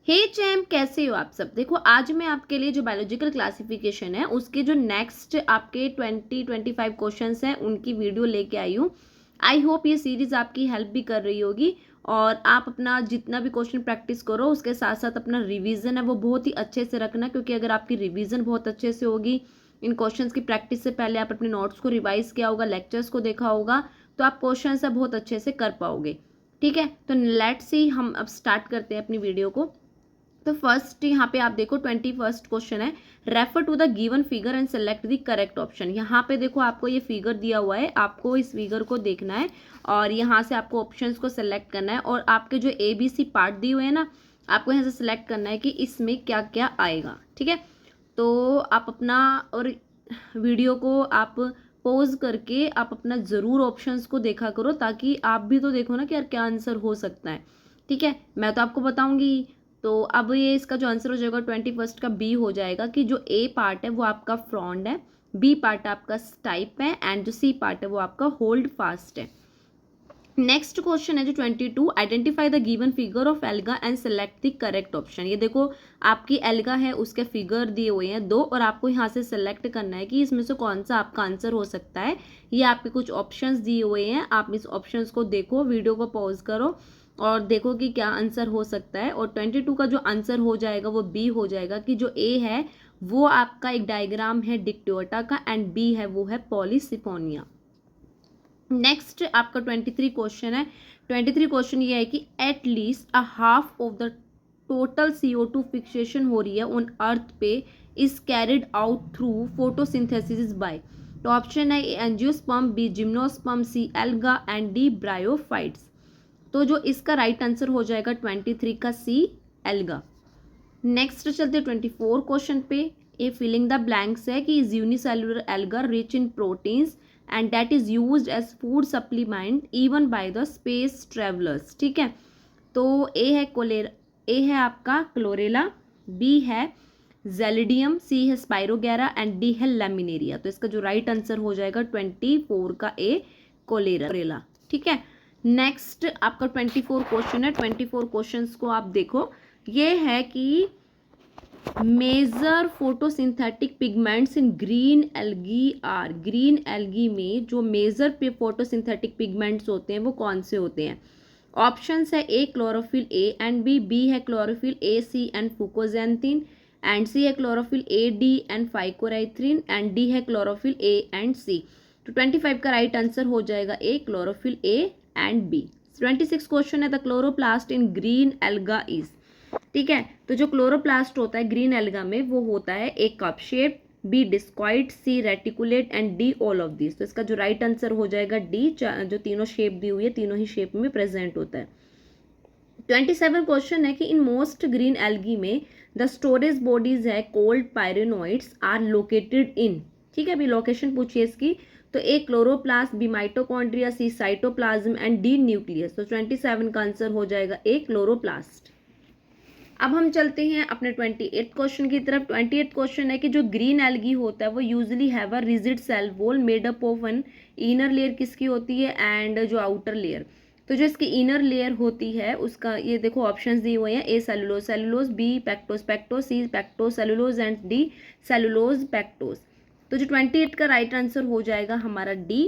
हे charm, कैसे हो आप सब। देखो आज मैं आपके लिए जो बायोलॉजिकल क्लासिफिकेशन है उसके जो नेक्स्ट आपके 20-25 क्वेश्चंस हैं उनकी वीडियो लेके आई हूँ। आई होप ये सीरीज आपकी हेल्प भी कर रही होगी और आप अपना जितना भी क्वेश्चन प्रैक्टिस करो उसके साथ साथ अपना रिवीजन है वो बहुत ही अच्छे से रखना, क्योंकि अगर आपकी रिवीजन बहुत अच्छे से होगी, इन क्वेश्चंस की प्रैक्टिस से पहले आप अपने नोट्स को रिवाइज किया होगा, लेक्चर्स को देखा होगा, तो आप क्वेश्चन है बहुत अच्छे से कर पाओगे। ठीक है, तो लेट्स सी, हम अब स्टार्ट करते हैं अपनी वीडियो को। तो फर्स्ट यहाँ पे आप देखो 21st क्वेश्चन है, refer to the given figure and select the correct option. यहाँ पे देखो आपको ये फिगर दिया हुआ है, आपको इस फिगर को देखना है और यहाँ से आपको ऑप्शंस को सेलेक्ट करना है और आपके जो ABC पार्ट दिए हुए हैं ना, आपको यहाँ से सेलेक्ट करना है कि इसमें क्या क्या आएगा। ठीक है, तो आप अपना और वीडियो को आप पॉज करके आप अपना ज़रूर ऑप्शंस को देखा करो, ताकि आप भी तो देखो ना कि यार क्या आंसर हो सकता है। ठीक है, मैं तो आपको बताऊंगी। तो अब ये इसका जो आंसर हो जाएगा 21st का बी हो जाएगा, कि जो ए पार्ट है वो आपका फ्रॉन्ड है, बी पार्ट आपका स्टाइप है एंड जो सी पार्ट है वो आपका होल्ड फास्ट है। नेक्स्ट क्वेश्चन है जो 22, identify the given figure of alga and select the correct option. ये देखो आपकी एल्गा है, उसके फिगर दिए हुए हैं 2 और आपको यहाँ से सेलेक्ट करना है कि इसमें से कौन सा आपका आंसर हो सकता है। ये आपके कुछ ऑप्शंस दिए हुए हैं, आप इस ऑप्शंस को देखो, वीडियो को पॉज करो और देखो कि क्या आंसर हो सकता है। और 22 का जो आंसर हो जाएगा वो बी हो जाएगा, कि जो ए है वो आपका एक डायग्राम है डिक्टोटा का एंड बी है वो है पॉलीसिफोनिया। नेक्स्ट आपका 23 क्वेश्चन है। 23 क्वेश्चन ये है कि at least a half of the total CO2 fixation हो रही है ऑन अर्थ पे is carried out through photosynthesis by. तो ऑप्शन है A angiosperm, B gymnosperm, C alga and D bryophytes. तो जो इसका राइट आंसर हो जाएगा 23 का सी एल्गा। नेक्स्ट चलते 24 क्वेश्चन पे। ए फिलिंग द ब्लैंक्स है कि is unicellular alga rich in proteins and that is used as food supplement even by the space travellers. ठीक है, तो ए है आपका क्लोरेला, बी है जेलिडियम, सी है स्पाइरोगैरा एंड डी है लैमिनेरिया। तो इसका जो राइट आंसर हो जाएगा 24 का ए कोलेरा। ठीक है, नेक्स्ट आपका 24 क्वेश्चन है। 24 क्वेश्चंस को आप देखो, ये है कि major photosynthetic pigments in green algae are. Green algae में जो मेजर फोटोसिंथेटिक पिगमेंट्स होते हैं वो कौन से होते हैं। ऑप्शंस है A chlorophyll A and B, B है chlorophyll A C and fucoxanthin and C है chlorophyll A D and phycoerythrin and D है क्लोरोफिल ए एंड सी। तो 25 का राइट आंसर हो जाएगा A chlorophyll A and B. 26 question है the chloroplast in green alga is. ठीक है, तो जो क्लोरोप्लास्ट होता है ग्रीन एल्गा में वो होता है A cup shape, B discoid, C reticulate and D all of this. तो इसका जो राइट आंसर हो जाएगा डी, जो तीनों शेप दी हुई है तीनों ही शेप में प्रेजेंट होता है। 27 क्वेश्चन है कि इन मोस्ट ग्रीन एल्गी में द स्टोरेज बॉडीज है called pyrenoids are located in. ठीक है, अभी लोकेशन पूछिए इसकी। तो A chloroplast, B mitochondria, C cytoplasm and D nucleus. तो 27 का आंसर हो जाएगा ए क्लोरोप्लास्ट। अब हम चलते हैं अपने 28 क्वेश्चन की तरफ। 28 क्वेश्चन है कि जो ग्रीन एल्गी होता है वो usually have a rigid cell wall made up of an inner layer किसकी होती है एंड जो आउटर लेयर। तो जो इसकी इनर लेयर होती है उसका ये देखो ऑप्शंस दिए हुए हैं, A cellulose cellulose, B pectose pectose, C pectose cellulose and D cellulose pectose. तो जो 28 का राइट आंसर हो जाएगा हमारा डी,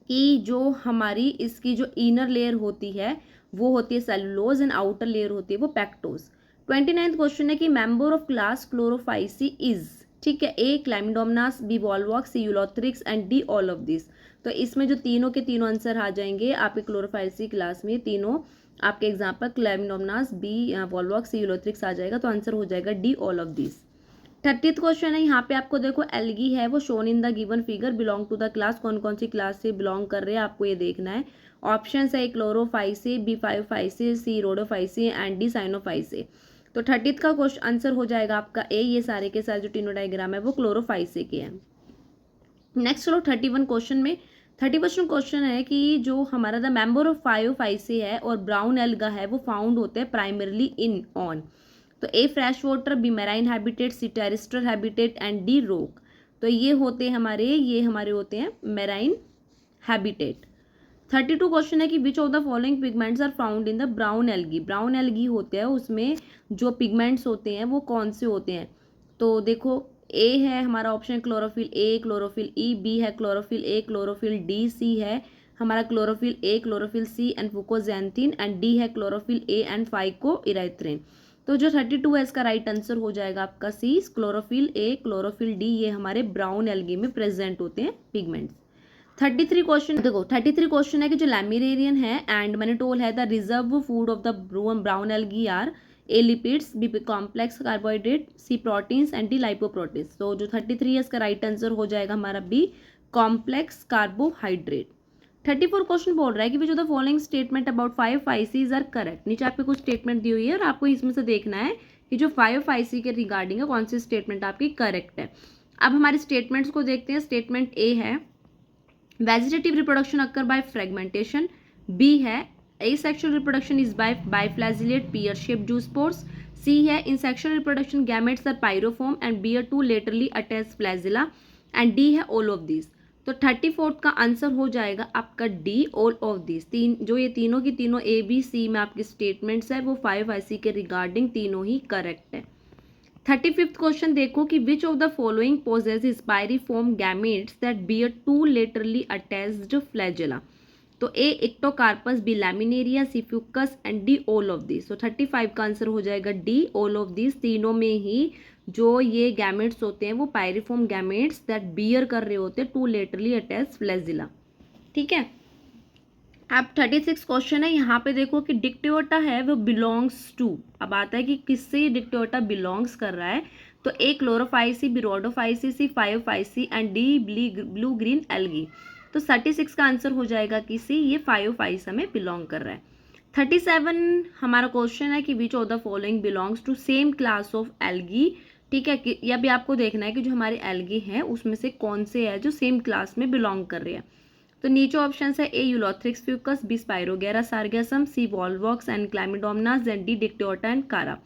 कि जो हमारी इसकी जो इनर लेयर होती है वो होती है सेलुलोज एंड आउटर लेयर होती है वो पेक्टोस। 29th क्वेश्चन है कि member of class chlorophyceae is. ठीक है, A chlamydomonas, B volvox, C ulothrix and D all of this. तो इसमें जो तीनों के तीनों आंसर आ जाएंगे आपके क्लोरोफाइसी क्लास में, तीनों आपके example chlamydomonas, B volvox, C ulothrix आ जाएगा, तो आंसर हो जाएगा D all of this. 30th question है, यहाँ पे आपको देखो एल्गी है वो shown in the given figure belong to the class. कौन कौन सी क्लास से बिलोंग कर रहे हैं आपको ये देखना है। ऑप्शन है क्लोरोफाइसे, बी फाइवफाइसे, सी रोडोफाइसे एंड डी साइनोफाइसे। तो 30th का क्वेश्चन आंसर हो जाएगा आपका ए। ये सारे के सारे जो तीनों डायग्राम है वो क्लोरोफाइसे के हैं। नेक्स्ट चलो 31 क्वेश्चन में। 31 क्वेश्चन है कि जो हमारा द मेंबर ऑफ फाइवफाइसे है और ब्राउन एल्गा है वो फाउंड होते हैं प्राइमरली इन ऑन। तो A fresh water, B marine habitat, C terrestrial habitat and D rock. तो ये हमारे होते हैं मैराइन हैबिटेट। 32 क्वेश्चन है कि which of the following pigments are found in the brown algae. Brown algae होते हैं, उसमें जो पिगमेंट्स होते हैं वो कौन से होते हैं। तो देखो, ए है हमारा option chlorophyll A, chlorophyll E, B है chlorophyll A, chlorophyll D, C है हमारा chlorophyll A, chlorophyll C and fucoxanthin, and D है क्लोरोफिल ए एंड फाइकोइराइथ्रिन। तो जो 32 है इसका राइट आंसर हो जाएगा आपका सी, क्लोरोफिल ए, क्लोरोफिल डी, ये हमारे ब्राउन एल्गी में प्रेजेंट होते हैं पिगमेंट्स। 33 क्वेश्चन देखो, 33 क्वेश्चन है कि जो लैमिनेरियन है एंड मैनिटोल है the reserve food of the brown algae are A lipids, B complex carbohydrate, C proteins and D lipoproteins. तो जो 33 है इसका राइट आंसर हो जाएगा हमारा बी, कॉम्प्लेक्स कार्बोहाइड्रेट। 34 क्वेश्चन बोल रहा है कि which of the following statement about 5-5C are correct. नीचे आपको कुछ स्टेटमेंट दी हुई है और आपको इसमें से देखना है कि जो 5-5C के रिगार्डिंग है कौन सी स्टेटमेंट आपकी करेक्ट है। अब हमारे स्टेटमेंट्स को देखते हैं। स्टेटमेंट ए है vegetative reproduction occur by fragmentation, B है asexual reproduction is by biflagellate pear shaped zoospores, C है in sexual reproduction gametes are pyroform and bear two laterally attached flagella, and D है all of these। तो 34 का answer हो जाएगा आपका D, all of this. तीन जो ये तीनों की तीनों ए बी सी में आपके स्टेटमेंट्स है वो 5IC के रिगार्डिंग तीनों ही करेक्ट है। 35th क्वेश्चन देखो कि which of the following possesses pyriform gametes that bear two laterally attached flagella. तो A ectocarpus, B laminaria, C fucus and D all of this. तो 35 का आंसर हो जाएगा डी, ऑल ऑफ दिस। तीनों में ही जो ये गैमेट्स होते हैं वो पायरिफॉर्म गैमेट्स दैट बियर कर रहे होते हैं टू लेटरली अटैच्ड फ्लैजिला। ठीक है। अब 36 क्वेश्चन है, यहाँ पे देखो कि डिक्टियोटा है वो बिलोंग्स टू। अब आता है कि किससे डिक्टियोटा बिलोंग्स कर रहा है। तो A chlorophyceae, B rhodophyceae, C 5IC and D blue green algae. तो 36 का आंसर हो जाएगा कि सी, ये 5IC में बिलोंग कर रहा है। 37 हमारा क्वेश्चन है कि which of the following belongs to same class of algae. ठीक है, कि यह भी आपको देखना है कि जो हमारे एल्गी हैं उसमें से कौन से है जो सेम क्लास में बिलोंग कर रहे हैं। तो नीचे ऑप्शन है A ulothrix fucus, B spirogyra sargassum, C volvox and chlamydomonas and D dictyota and chara.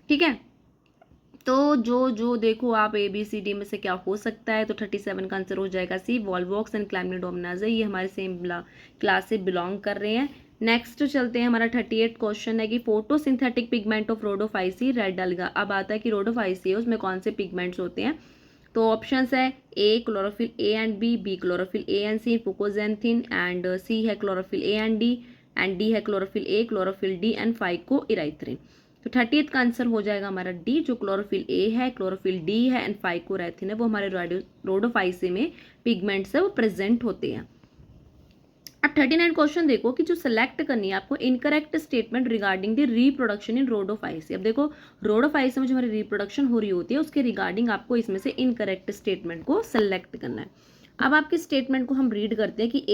ठीक है, तो जो देखो आप ए बी सी डी में से क्या हो सकता है। तो 37 का आंसर हो जाएगा सी, वॉलवॉक्स एंड क्लैमिडोमनास है, ये हमारे सेम क्लास से बिलोंग कर रहे हैं। नेक्स्ट चलते हैं, हमारा 38 क्वेश्चन है कि photosynthetic pigment of Rhodophyceae red अलगा। अब आता है कि रोडोफाइसी है उसमें कौन से पिगमेंट्स होते हैं। तो ऑप्शंस है A chlorophyll A and B, B chlorophyll A and C, fucoxanthin, and C है क्लोरोफिल ए एंड डी है chlorophyll A, chlorophyll D and phycoerythrin. तो 38 का आंसर हो जाएगा हमारा डी, जो क्लोरोफिल ए है, क्लोरोफिल डी है एंड फाइकोइराइथ्रिन है वो हमारे रोडोफाइसी में पिगमेंट्स है वो प्रेजेंट होते हैं। अब 39 क्वेश्चन देखो कि जो सेलेक्ट करनी है आपको incorrect statement regarding the reproduction in Rhodophyceae. अब देखो रोडोफाइसी में जो हमारी रिप्रोडक्शन हो रही होती है उसके रिगार्डिंग आपको इसमें से इनकरेक्ट स्टेटमेंट को सेलेक्ट करना है। अब आपके स्टेटमेंट को हम रीड करते हैं कि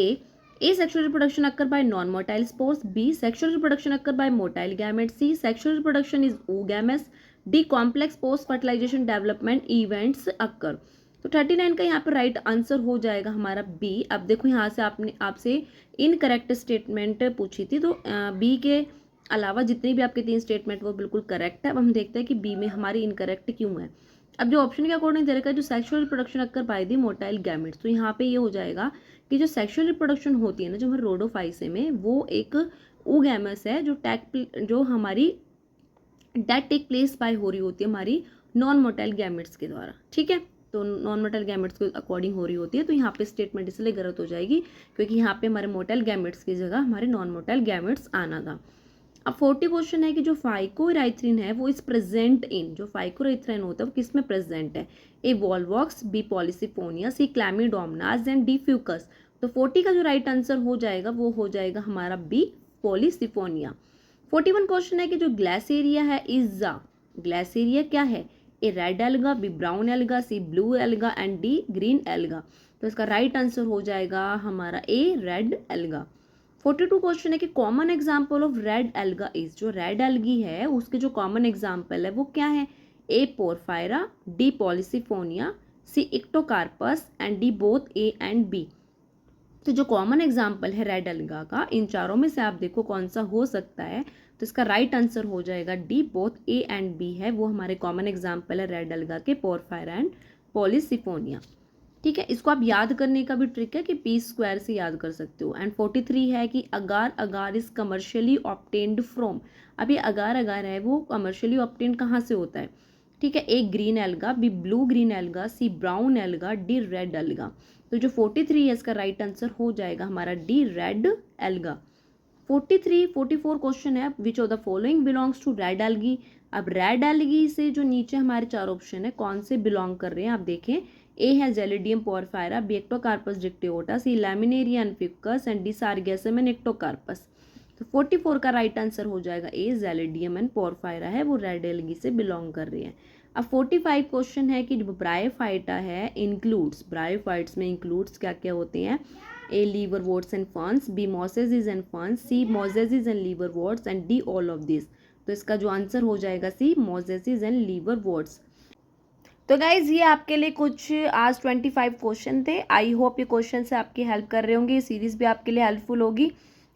A sexual reproduction occur by non motile spores, B sexual reproduction occur by motile gamete, C sexual reproduction is oogamous, D complex post fertilization development events occur. तो 39 का यहाँ पर राइट आंसर हो जाएगा हमारा बी। अब देखो यहाँ से आपसे इनकरेक्ट स्टेटमेंट पूछी थी, तो बी के अलावा जितनी भी आपके 3 स्टेटमेंट वो बिल्कुल करेक्ट है। अब हम देखते हैं कि बी में हमारी इनकरेक्ट क्यों है। अब जो ऑप्शन के अकॉर्डिंग दे रखा है जो sexual reproduction occur by the motile gametes, तो यहाँ पे ये हो जाएगा कि जो सेक्सुअल रिप्रोडक्शन होती है ना जो हमारे रोडोफाइसी में वो एक oogamous है जो हमारी डेट टेक प्लेस बाय हो रही होती है हमारी नॉन मोटाइल गैमेट्स के द्वारा। ठीक है, तो नॉन मोटाइल गैमेट्स के अकॉर्डिंग हो रही होती है। तो यहाँ पे स्टेटमेंट इसलिए गलत हो जाएगी क्योंकि यहाँ पे हमारे मोटाइल गैमेट्स की जगह हमारे नॉन मोटाइल गैमेट्स आना था। अब 40 क्वेश्चन है कि जो फाइकोइराइथ्रिन है वो इस प्रेजेंट इन, जो फाइकोइराइथ्रिन होता है वो किस में प्रेजेंट है। A volvox, B polysiphonia, C chlamydomonas and D fucus. तो 40 का जो राइट आंसर हो जाएगा वो हो जाएगा हमारा बी, पॉलिसिफोनिया। 41 क्वेश्चन है कि जो ग्लासेरिया है ग्लासेरिया क्या है। A red alga, B brown alga, C blue alga and D green alga. तो इसका राइट आंसर हो जाएगा हमारा ए, रेड एल्गा। 42 क्वेश्चन है कि common example of red alga is, जो रेड एल्गी है उसके जो कॉमन एग्जाम्पल है वो क्या है। A porphyra, D polysiphonia, C ectocarpus and D both A and B. तो जो कॉमन एग्जाम्पल है रेड एल्गा का इन चारों में से आप देखो कौन सा हो सकता है। तो इसका राइट आंसर हो जाएगा D, both A and B है वो हमारे कॉमन एग्जाम्पल है रेड एल्गा के, पोरफायरा एंड पॉलिसिफोनिया। ठीक है, इसको आप याद करने का भी ट्रिक है कि पी स्क्वायर से याद कर सकते हो। एंड 43 है कि अगार अगार इज कमर्शियली ऑब्टेन्ड फ्रॉम। अब ये अगार अगार है वो कमर्शियली ऑब्टेन्ड कहाँ से होता है? ठीक है, A green alga, B blue green alga, C brown alga, D red alga. तो जो 43 है इसका राइट आंसर हो जाएगा हमारा डी रेड एल्गा। 44 क्वेश्चन है, which of the following belongs to red algae. अब रेड एल्गी से जो नीचे हमारे चार ऑप्शन है कौन से बिलोंग कर रहे हैं आप देखें। ए है gelidium porphyra, B ectocarpus dictyota, C laminarian fucus and D sargassum and ectocarpus. तो 44 का राइट आंसर हो जाएगा ए जेलिडियम एंड पोरफायरा है, वो रेड एल्गी से बिलोंग कर रही है। अब 45 क्वेश्चन है कि जो ब्रायोफाइटा है इंक्लूड्स, ब्रायोफाइट्स में इंक्लूड्स क्या क्या होते हैं। A liverworts and ferns, B mosses and ferns, C mosses and liverworts and D all of this. तो इसका जो आंसर हो जाएगा सी मोजेजेस एंड लीवरवोर्ट्स। तो गाइज ये आपके लिए कुछ आज 25 क्वेश्चन थे। आई होप ये क्वेश्चन से आपकी हेल्प कर रहे होंगे, ये सीरीज़ भी आपके लिए हेल्पफुल होगी।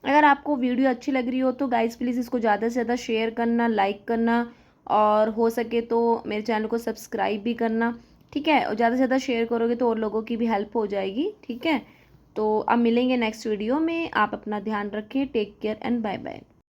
अगर आपको वीडियो अच्छी लग रही हो तो गाइज प्लीज़ इसको ज़्यादा से ज़्यादा शेयर करना, लाइक करना और हो सके तो मेरे चैनल को सब्सक्राइब भी करना। ठीक है, और ज़्यादा से ज़्यादा शेयर करोगे तो और लोगों की भी हेल्प हो जाएगी। ठीक है, तो अब मिलेंगे नेक्स्ट वीडियो में। आप अपना ध्यान रखें, take care and bye bye.